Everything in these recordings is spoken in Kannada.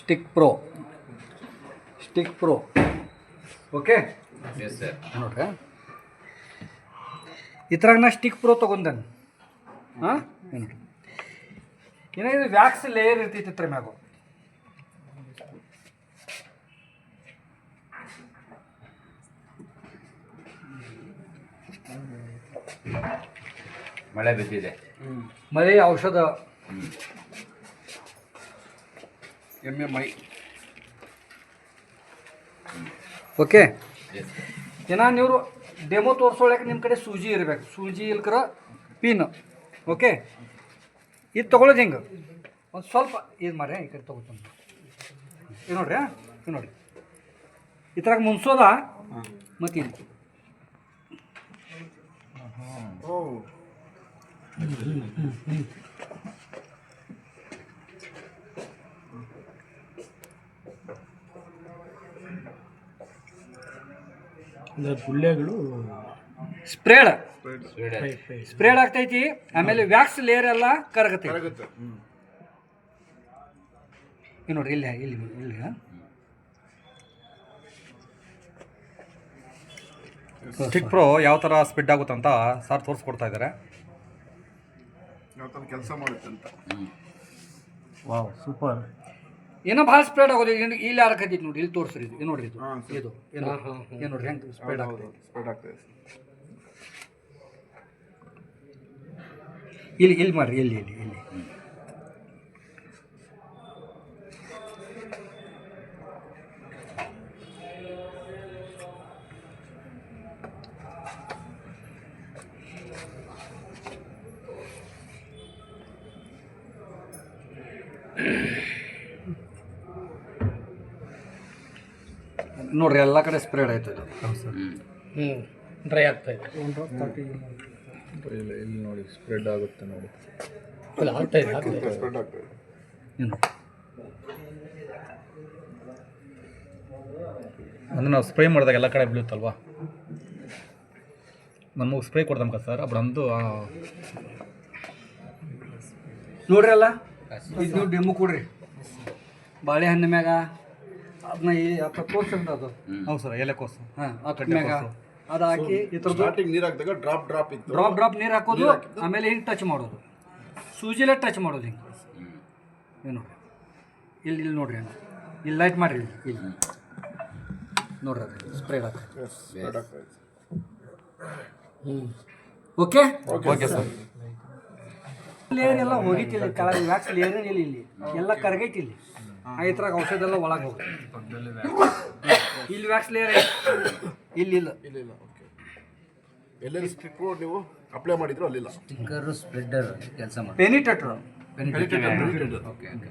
Stick pro okay yes sir. ನೋಡ್ರಿ ಇದ್ರಾಗ ನಾ ಸ್ಟಿಕ್ ಪ್ರೋ ತೊಗೊಂಡೇನೆ ಹಾಂ ನೋಡ್ರಿ ಏನೋ ಇದು ವ್ಯಾಕ್ಸ್ ಲೇಯರ್ ಇರ್ತೈತಿ ಇತ್ರ ಮ್ಯಾಗು ಮಳೆ ಬಿದ್ದಿದೆ. ಮಳೆ ಔಷಧ ಎಮ್ಮೆ ಮೈ ಓಕೆ ಎಸ್ ಸರ್. ಏನ ನೀವು ಡೆಮೋ ತೋರಿಸೋಳಕ್ಕೆ ನಿಮ್ಮ ಕಡೆ ಸೂಜಿ ಇರಬೇಕು ಸೂಜಿ ಇಲ್ಕರ ಪಿನ್ ಓಕೆ ಇದು ತೊಗೊಳೋದು ಹಿಂಗೆ ಒಂದು ಸ್ವಲ್ಪ ಇದು ಮಾರ್ರೆ ಈ ಕಡೆ ತೊಗೋತೀನಿ ಇದು ನೋಡ್ರಿ ಇದು ನೋಡಿರಿ ಈ ಥರ ಮುನ್ಸೋದ ಮತ್ತು ಇದು ಓ ಗುಳ್ಳೆಗಳು ಸ್ಪ್ರೇಡ್ ಸ್ವೀಡನ್. ಸ್ಪ್ರೇಡ್ ಆಗ್ತೈತಿ ಆಮೇಲೆ ವ್ಯಾಕ್ಸ್ ಲೇಯರ್ ಎಲ್ಲ ಕರಗತೈತಿ ಕರಗುತ್ತೆ. ಇದು ನೋಡ್ರಿ ಇಲ್ಲಿ ಇಲ್ಲಿ ಇಲ್ಲಿ ಸ್ಟಿಕ್ ಪ್ರೋ ಯಾವ ಥರ ಸ್ಪಿಡ್ ಆಗುತ್ತಂತ ಸರ್ ತೋರಿಸ್ಕೊಡ್ತಾ ಇದ್ದಾರೆ. ಯಾವ ಥರ ಕೆಲಸ ಮಾಡುತ್ತೆ ಅಂತ. Wow super. ಏನೋ ಭಾಳ ಸ್ಪ್ರೇಡ್ ಆಗೋದು ಇಲ್ಲಿ ಆರಕತ್ತೈತಿ ನೋಡಿ ಇಲ್ಲಿ ತೋರಿಸ್ರಿ ಇದು ನೋಡ್ರಿ ಇದು ಹಾಂ, ಸರಿ. ಇದು ಏನು ನೋಡ್ರಿ ಹೆಂಗೆ ಸ್ಪ್ರೇಡ್ ಹೌದು, ಆಗ್ತೈತಿ ಸ್ಪ್ರೆಡ್ ಆಗ್ತದೆ. ಇಲ್ಲಿ ಇಲ್ಲಿ ಮಾಡ್ರಿ ಇಲ್ಲಿ ಇಲ್ಲಿ ಇಲ್ಲಿ ನೋಡ್ರಿ ಎಲ್ಲ ಕಡೆ ಸ್ಪ್ರೇಡ್ ಆಯ್ತು ಇದು ಡ್ರೈ ಆಗ್ತಾ ಇದೆ. ಇಲ್ಲಿ ನೋಡಿ ಸ್ಪ್ರೆಡ್ ಆಗುತ್ತೆ ನೋಡಿ. ಆಗ್ತಾ ಇದೆ ಸ್ಪ್ರೆಡ್ ಆಗ್ತದೆ. ಏನು ಅಂದ್ರೆ ನಾವು ಸ್ಪ್ರೇ ಮಾಡಿದಾಗ ಎಲ್ಲ ಕಡೆ ಬೀಳುತ್ತಲ್ವಾ, ನಮಗೆ ಸ್ಪ್ರೇ ಕೊಡ್ದಮ್ಕ ಸರ್ ಅಬ್ಬರಂದು ನೋಡ್ರಿ ಅಲ್ಲ ಇದು ನೀವು ಡೆಮೋ ಕೊಡ್ರಿ ಬಾಳೆಹಣ್ಣು ಮ್ಯಾಗ ಅದನ್ನ ಈ ತೋರ್ಸಂತ ಅದು ಹೌದು ಸರ್ ಎಲೆಕೋಸು ಹಾಂ ಅದ್ರ ಮ್ಯಾಗ ಅದು ಹಾಕಿ ಈ ಥರದ್ದು ಸ್ಟಾರ್ಟಿಂಗ್ ನೀರು ಹಾಕಿದಾಗ ಡ್ರಾಪ್ ಇತ್ತು. ಡ್ರಾಪ್ ನೀರು ಹಾಕೋದು ಆಮೇಲೆ ಹಿಂಗೆ ಟಚ್ ಮಾಡೋದು ಸೂಜಿಲೇ ಟಚ್ ಮಾಡೋದು ಹಿಂಗೆ ಏನು ನೋಡ್ರಿ ಇಲ್ಲಿ ಇಲ್ಲಿ ನೋಡ್ರಿ ಹಂಗೆ ಇಲ್ಲಿ ಲೈಟ್ ಮಾಡಿರಿ ಇಲ್ಲಿ ನೋಡ್ರಿ ಅದು ಸ್ಪ್ರೇಡ್ ಆಗ್ತದೆ ಸ್ಪ್ರೆಡ್ ಆಗ್ತದೆ. Okay okay sir. ಲೇಯರ್ ಎಲ್ಲ ಹೋಗಿತ್ತಿಲ್ಲ ಕೆಳಗೆ ವ್ಯಾಕ್ಸ್ ಲೇಯರ್ ಇಲ್ಲಿ ಇಲ್ಲಿ ಎಲ್ಲ ಕರಗೈತಿ ಇಲ್ಲಿ ಈ ಥರ ಔಷಧ ಎಲ್ಲ ಒಳಗೆ ಹೋಗುತ್ತೆ ಇಲ್ಲಿ ವ್ಯಾಕ್ಸ್ ಲೇಯರ್ ಇಲ್ಲಿ ಇಲ್ಲ ಇಲ್ಲ ಓಕೆ. ಎಲ್ಲೆಲ್ಲಿ ಸ್ಟಿಕ್ ಪ್ರೋ ನೀವು ಅಪ್ಲೈ ಮಾಡಿದ್ರು ಅಲ್ಲಿಲ್ಲ. ಸ್ಟಿಕ್ಕರು ಸ್ಪ್ರೆಡ್ಡರ್ ಕೆಲಸ ಮಾಡಿ ಪೆನಿಟ್ರೇಟರ್ ಓಕೆ ಓಕೆ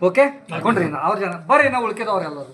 ಓಕೆ ಹಾಕೊಂಡ್ರಿ ಅವ್ರ ಜನ ಬರ್ರಿ ನಾವು ಉಳ್ಕಿದವ್ರೆಲ್ಲರೂ